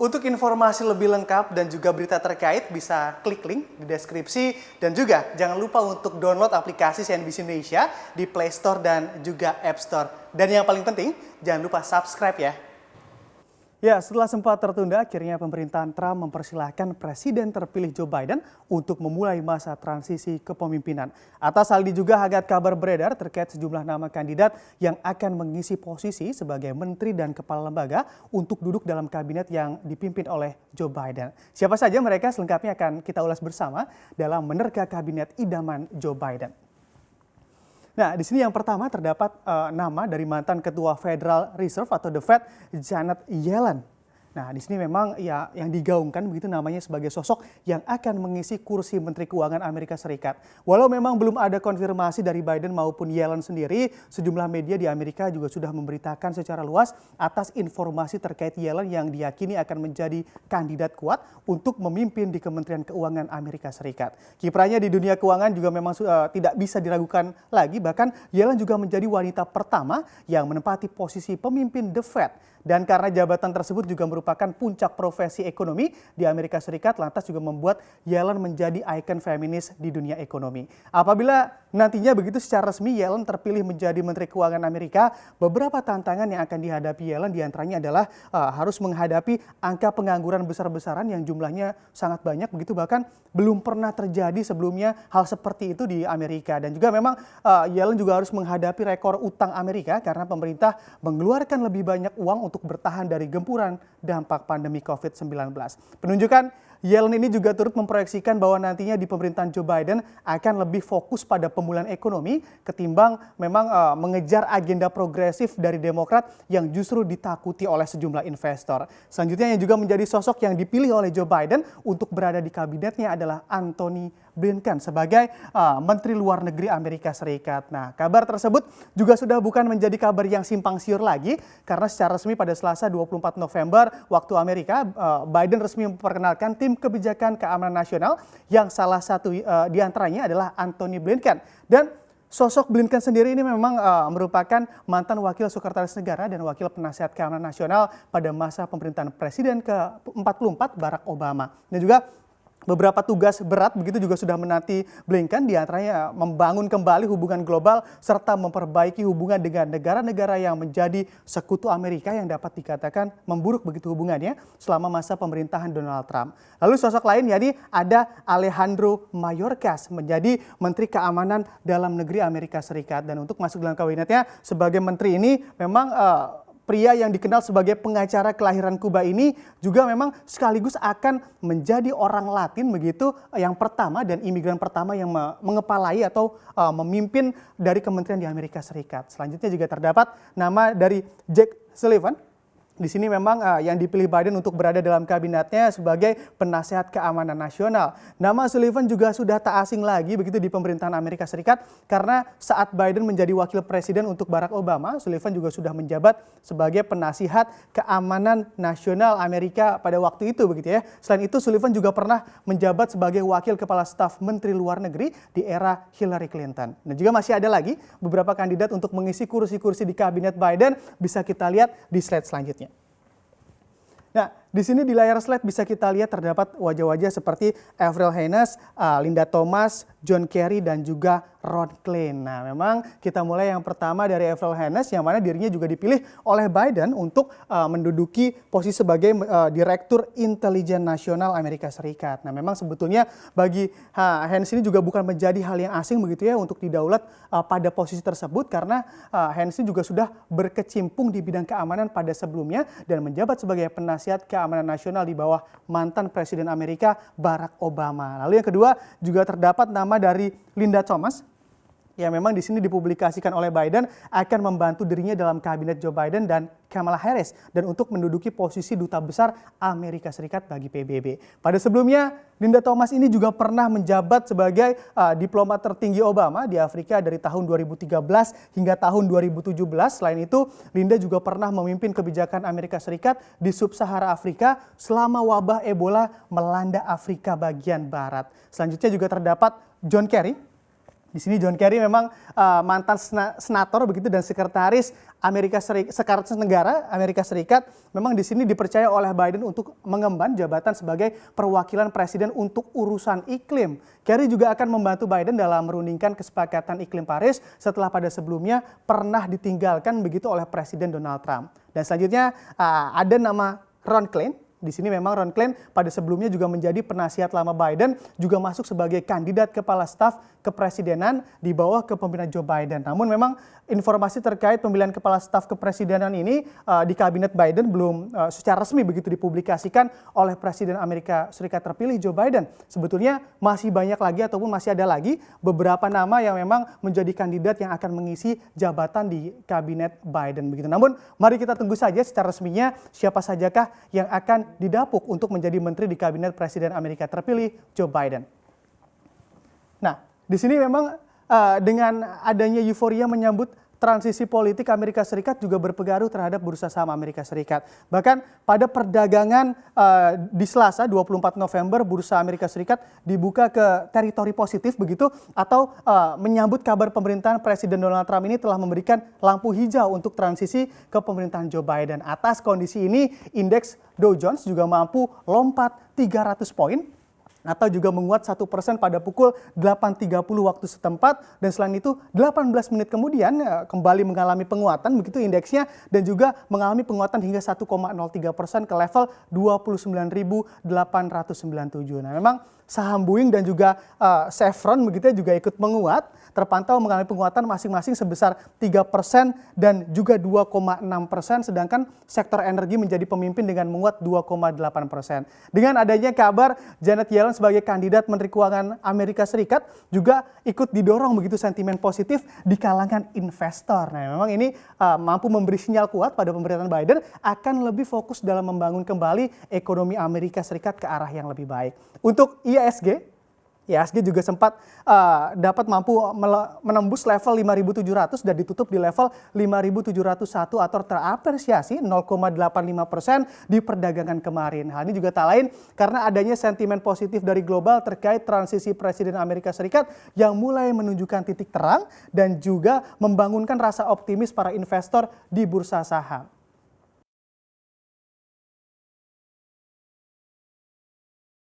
Untuk informasi lebih lengkap dan juga berita terkait bisa klik link di deskripsi dan juga jangan lupa untuk download aplikasi CNBC Indonesia di Play Store dan juga App Store. Dan yang paling penting jangan lupa subscribe ya. Ya, setelah sempat tertunda, akhirnya pemerintahan Trump mempersilahkan Presiden terpilih Joe Biden untuk memulai masa transisi kepemimpinan. Atas hal ini juga hangat kabar beredar terkait sejumlah nama kandidat yang akan mengisi posisi sebagai menteri dan kepala lembaga untuk duduk dalam kabinet yang dipimpin oleh Joe Biden. Siapa saja mereka selengkapnya akan kita ulas bersama dalam menerka kabinet idaman Joe Biden. Nah, di sini yang pertama terdapat nama dari mantan ketua Federal Reserve atau The Fed, Janet Yellen. Nah, di sini memang ya yang digaungkan begitu namanya sebagai sosok yang akan mengisi kursi Menteri Keuangan Amerika Serikat. Walau memang belum ada konfirmasi dari Biden maupun Yellen sendiri, sejumlah media di Amerika juga sudah memberitakan secara luas atas informasi terkait Yellen yang diyakini akan menjadi kandidat kuat untuk memimpin di Kementerian Keuangan Amerika Serikat. Kiprahnya di dunia keuangan juga memang tidak bisa diragukan lagi, bahkan Yellen juga menjadi wanita pertama yang menempati posisi pemimpin The Fed. Dan karena jabatan tersebut juga merupakan puncak profesi ekonomi di Amerika Serikat, lantas juga membuat Yellen menjadi ikon feminis di dunia ekonomi. Apabila nantinya begitu secara resmi Yellen terpilih menjadi Menteri Keuangan Amerika, beberapa tantangan yang akan dihadapi Yellen diantaranya adalah harus menghadapi angka pengangguran besar-besaran yang jumlahnya sangat banyak, begitu bahkan belum pernah terjadi sebelumnya hal seperti itu di Amerika. Dan juga memang Yellen juga harus menghadapi rekor utang Amerika karena pemerintah mengeluarkan lebih banyak uang untuk bertahan dari gempuran dampak pandemi COVID-19. Penunjukan Yellen ini juga turut memproyeksikan bahwa nantinya di pemerintahan Joe Biden akan lebih fokus pada pemulihan ekonomi ketimbang memang mengejar agenda progresif dari Demokrat yang justru ditakuti oleh sejumlah investor. Selanjutnya yang juga menjadi sosok yang dipilih oleh Joe Biden untuk berada di kabinetnya adalah Antony Blinken sebagai Menteri Luar Negeri Amerika Serikat. Nah, kabar tersebut juga sudah bukan menjadi kabar yang simpang siur lagi karena secara resmi pada Selasa 24 November waktu Amerika, Biden resmi memperkenalkan tim kebijakan keamanan nasional yang salah satu diantaranya adalah Antony Blinken. Dan sosok Blinken sendiri ini memang merupakan mantan wakil sekretaris negara dan wakil penasihat keamanan nasional pada masa pemerintahan Presiden ke-44 Barack Obama. Dan juga beberapa tugas berat begitu juga sudah menanti Blinken, diantaranya membangun kembali hubungan global serta memperbaiki hubungan dengan negara-negara yang menjadi sekutu Amerika yang dapat dikatakan memburuk begitu hubungannya selama masa pemerintahan Donald Trump. Lalu sosok lain yakni ada Alejandro Mayorkas menjadi Menteri Keamanan Dalam Negeri Amerika Serikat, dan untuk masuk dalam kabinetnya sebagai menteri ini memang pria yang dikenal sebagai pengacara kelahiran Kuba ini juga memang sekaligus akan menjadi orang Latin begitu yang pertama dan imigran pertama yang mengepalai atau memimpin dari kementerian di Amerika Serikat. Selanjutnya juga terdapat nama dari Jake Sullivan. Di sini memang yang dipilih Biden untuk berada dalam kabinetnya sebagai penasehat keamanan nasional. Nama Sullivan juga sudah tak asing lagi begitu di pemerintahan Amerika Serikat karena saat Biden menjadi wakil presiden untuk Barack Obama, Sullivan juga sudah menjabat sebagai penasihat keamanan nasional Amerika pada waktu itu begitu ya. Selain itu Sullivan juga pernah menjabat sebagai wakil kepala staf Menteri Luar Negeri di era Hillary Clinton. Dan juga masih ada lagi beberapa kandidat untuk mengisi kursi-kursi di kabinet Biden, bisa kita lihat di slide selanjutnya. Nah, di sini di layar slide bisa kita lihat terdapat wajah-wajah seperti Avril Haines, Linda Thomas, John Kerry, dan juga Ron Klain. Nah, memang kita mulai yang pertama dari Avril Haines yang mana dirinya juga dipilih oleh Biden untuk menduduki posisi sebagai Direktur Intelijen Nasional Amerika Serikat. Nah, memang sebetulnya bagi Haines ini juga bukan menjadi hal yang asing begitu ya untuk didaulat pada posisi tersebut karena Haines ini juga sudah berkecimpung di bidang keamanan pada sebelumnya dan menjabat sebagai penasihat keamanan nasional di bawah mantan Presiden Amerika Barack Obama. Lalu yang kedua juga terdapat nama dari Linda Thomas yang memang di sini dipublikasikan oleh Biden akan membantu dirinya dalam kabinet Joe Biden dan Kamala Harris dan untuk menduduki posisi duta besar Amerika Serikat bagi PBB. Pada sebelumnya, Linda Thomas ini juga pernah menjabat sebagai diplomat tertinggi Obama di Afrika dari tahun 2013 hingga tahun 2017. Selain itu, Linda juga pernah memimpin kebijakan Amerika Serikat di Sub-Sahara Afrika selama wabah Ebola melanda Afrika bagian barat. Selanjutnya juga terdapat John Kerry Di sini John Kerry memang mantan senator begitu dan sekretaris Sekretaris Negara Amerika Serikat memang di sini dipercaya oleh Biden untuk mengemban jabatan sebagai perwakilan presiden untuk urusan iklim. Kerry juga akan membantu Biden dalam merundingkan kesepakatan iklim Paris setelah pada sebelumnya pernah ditinggalkan begitu oleh Presiden Donald Trump. Dan selanjutnya ada nama Ron Klain. Di sini memang Ron Klain pada sebelumnya juga menjadi penasihat lama Biden, juga masuk sebagai kandidat kepala staf kepresidenan di bawah kepemimpinan Joe Biden. Namun memang informasi terkait pemilihan kepala staf kepresidenan ini di kabinet Biden belum secara resmi begitu dipublikasikan oleh Presiden Amerika Serikat terpilih Joe Biden. Sebetulnya masih banyak lagi ataupun masih ada lagi beberapa nama yang memang menjadi kandidat yang akan mengisi jabatan di kabinet Biden begitu. Namun mari kita tunggu saja secara resminya siapa sajakah yang akan didapuk untuk menjadi menteri di kabinet Presiden Amerika terpilih Joe Biden. Nah, di sini memang dengan adanya euforia menyambut transisi politik Amerika Serikat juga berpengaruh terhadap bursa saham Amerika Serikat. Bahkan pada perdagangan di Selasa 24 November bursa Amerika Serikat dibuka ke teritori positif begitu atau menyambut kabar pemerintahan Presiden Donald Trump ini telah memberikan lampu hijau untuk transisi ke pemerintahan Joe Biden. Atas kondisi ini indeks Dow Jones juga mampu lompat 300 poin atau juga menguat 1% pada pukul 8.30 waktu setempat, dan selain itu 18 menit kemudian kembali mengalami penguatan begitu indeksnya dan juga mengalami penguatan hingga 1,03% ke level 29.897. Nah, memang saham Boeing dan juga Chevron begitu juga ikut menguat, terpantau mengalami penguatan masing-masing sebesar 3% dan juga 2,6%, sedangkan sektor energi menjadi pemimpin dengan menguat 2,8%. Dengan adanya kabar Janet Yellen sebagai kandidat Menteri Keuangan Amerika Serikat juga ikut didorong begitu sentimen positif di kalangan investor. Nah, memang ini mampu memberi sinyal kuat pada pemerintahan Biden akan lebih fokus dalam membangun kembali ekonomi Amerika Serikat ke arah yang lebih baik. Untuk IHSG juga sempat dapat mampu menembus level 5.700 dan ditutup di level 5.701 atau terapresiasi 0,85% di perdagangan kemarin. Hal ini juga tak lain karena adanya sentimen positif dari global terkait transisi Presiden Amerika Serikat yang mulai menunjukkan titik terang dan juga membangunkan rasa optimis para investor di bursa saham.